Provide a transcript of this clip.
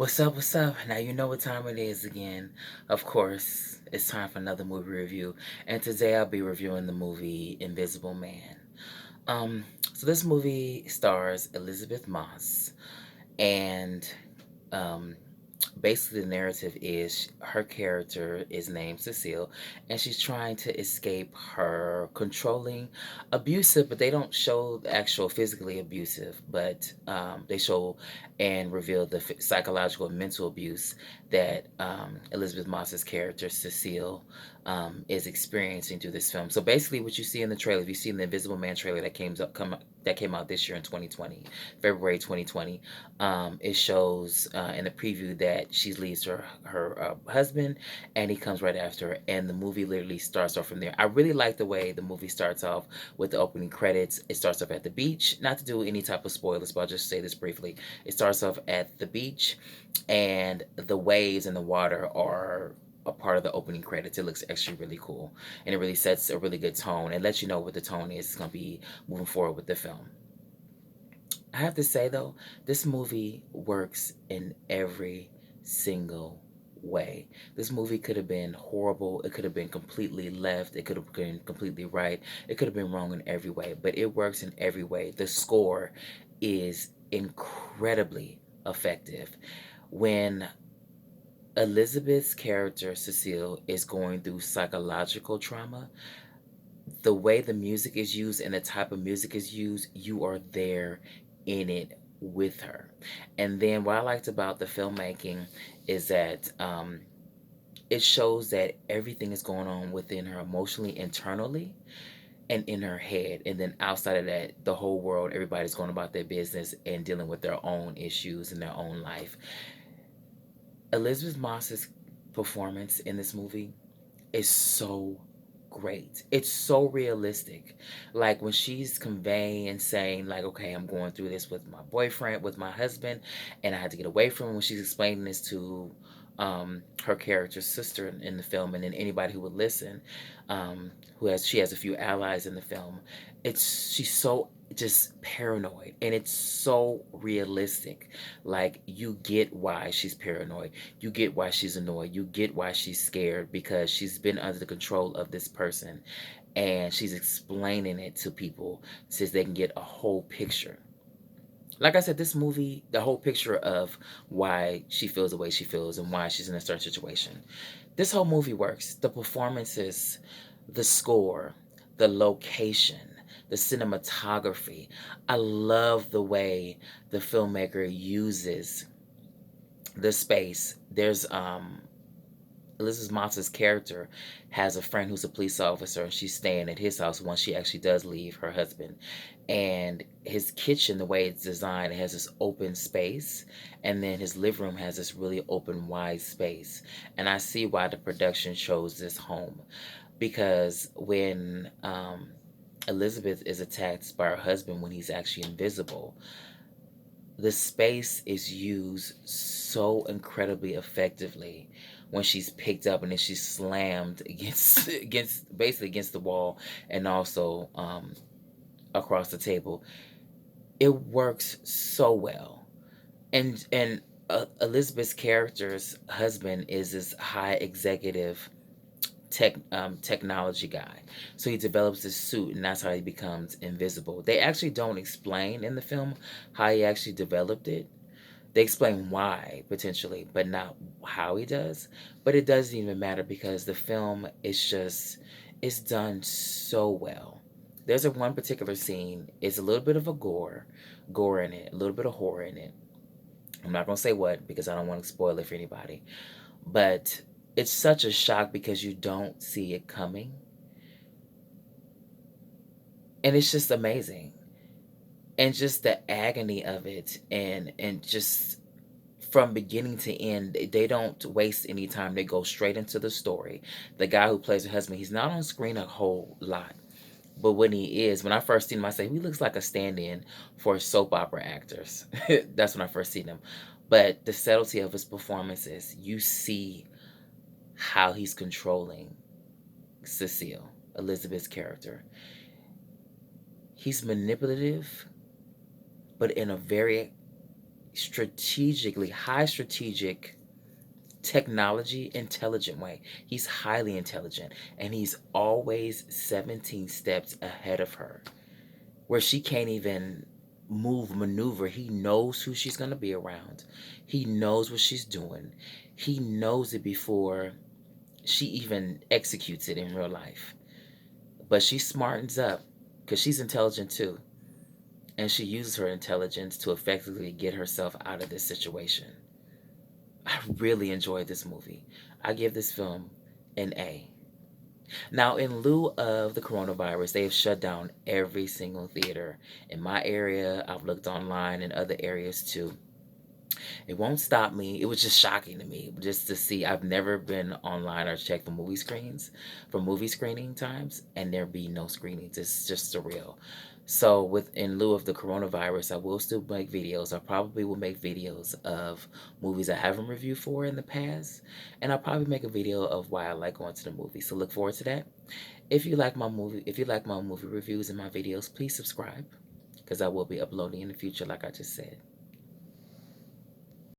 What's up? What's up? Now you know what time it is again. Of course, it's time for another movie review. And today I'll be reviewing the movie Invisible Man. So this movie stars Elizabeth Moss and um basically the narrative is her character is named Cecile, and she's trying to escape her controlling abusive, but they don't show the actual physically abusive, but they show and reveal the psychological and mental abuse that Elizabeth Moss's character Cecile is experiencing through this film. So basically what you see in the trailer, if you see in the Invisible Man trailer that came out this year in 2020, February 2020, it shows in the preview that she leaves her husband, and he comes right after her, and the movie literally starts off from there. I really like the way the movie starts off with the opening credits. It starts off at the beach. Not to do any type of spoilers, but I'll just say this briefly. It starts off at the beach, and the waves and the water are a part of the opening credits. It looks actually really cool, and it really sets a really good tone and lets you know what the tone is. It's going to be moving forward with the film. I have to say though, this movie works in every single way. This movie could have been horrible. It could have been completely left. It could have been completely right. It could have been wrong in every way, but it works in every way. The score is incredibly effective. When Elizabeth's character, Cecile, is going through psychological trauma, the way the music is used and the type of music is used, you are there in it with her. And then what I liked about the filmmaking is that it shows that everything is going on within her emotionally, internally, and in her head. And then outside of that, the whole world, everybody's going about their business and dealing with their own issues in their own life. Elizabeth Moss's performance in this movie is so great. It's so realistic. Like when she's conveying and saying, like, okay, I'm going through this with my boyfriend, with my husband, and I had to get away from him, when she's explaining this to her character's sister in the film, and then anybody who would listen, she has a few allies in the film. She's so just paranoid, and it's so realistic. Like, you get why she's paranoid, you get why she's annoyed, you get why she's scared, because she's been under the control of this person, and she's explaining it to people so they can get a whole picture. Like I said, this movie, the whole picture of why she feels the way she feels and why she's in a certain situation. This whole movie works. The performances, the score, the location, the cinematography. I love the way the filmmaker uses the space. There's Elizabeth Moss's character has a friend who's a police officer, and she's staying at his house once she actually does leave her husband. And his kitchen, the way it's designed, it has this open space, and then his living room has this really open, wide space. And I see why the production chose this home, because when Elizabeth is attacked by her husband when he's actually invisible, the space is used so incredibly effectively when she's picked up and then she's slammed against basically against the wall, and also across the table. It works so well. And Elizabeth's character's husband is this high executive technology guy. So he develops this suit, and that's how he becomes invisible. They actually don't explain in the film how he actually developed it. They explain why, potentially, but not how he does. But it doesn't even matter, because the film is just, it's done so well. There's a one particular scene, it's a little bit of a gore in it, a little bit of horror in it. I'm not gonna say what, because I don't want to spoil it for anybody. But it's such a shock because you don't see it coming. And it's just amazing. And just the agony of it, and just from beginning to end, they don't waste any time. They go straight into the story. The guy who plays her husband, he's not on screen a whole lot. But when he is, when I first seen him, I say he looks like a stand-in for soap opera actors. That's when I first seen him. But the subtlety of his performances, you see how he's controlling Cecile, Elizabeth's character. He's manipulative, but in a very strategically, high strategic technology intelligent way. He's highly intelligent and he's always 17 steps ahead of her where she can't even maneuver. He knows who she's going to be around. He knows what she's doing. He knows it before she even executes it in real life. But she smartens up because she's intelligent too. And she uses her intelligence to effectively get herself out of this situation. I really enjoyed this movie. I give this film an A. Now, in lieu of the coronavirus, they have shut down every single theater. In my area, I've looked online in other areas too. It won't stop me. It was just shocking to me just to see. I've never been online or checked the movie screens for movie screening times, and there be no screenings. It's just surreal. So, with in lieu of the coronavirus, I will still make videos. I probably will make videos of movies I haven't reviewed for in the past, and I'll probably make a video of why I like going to the movies. So, look forward to that. If you like my movie reviews and my videos, please subscribe because I will be uploading in the future, like I just said.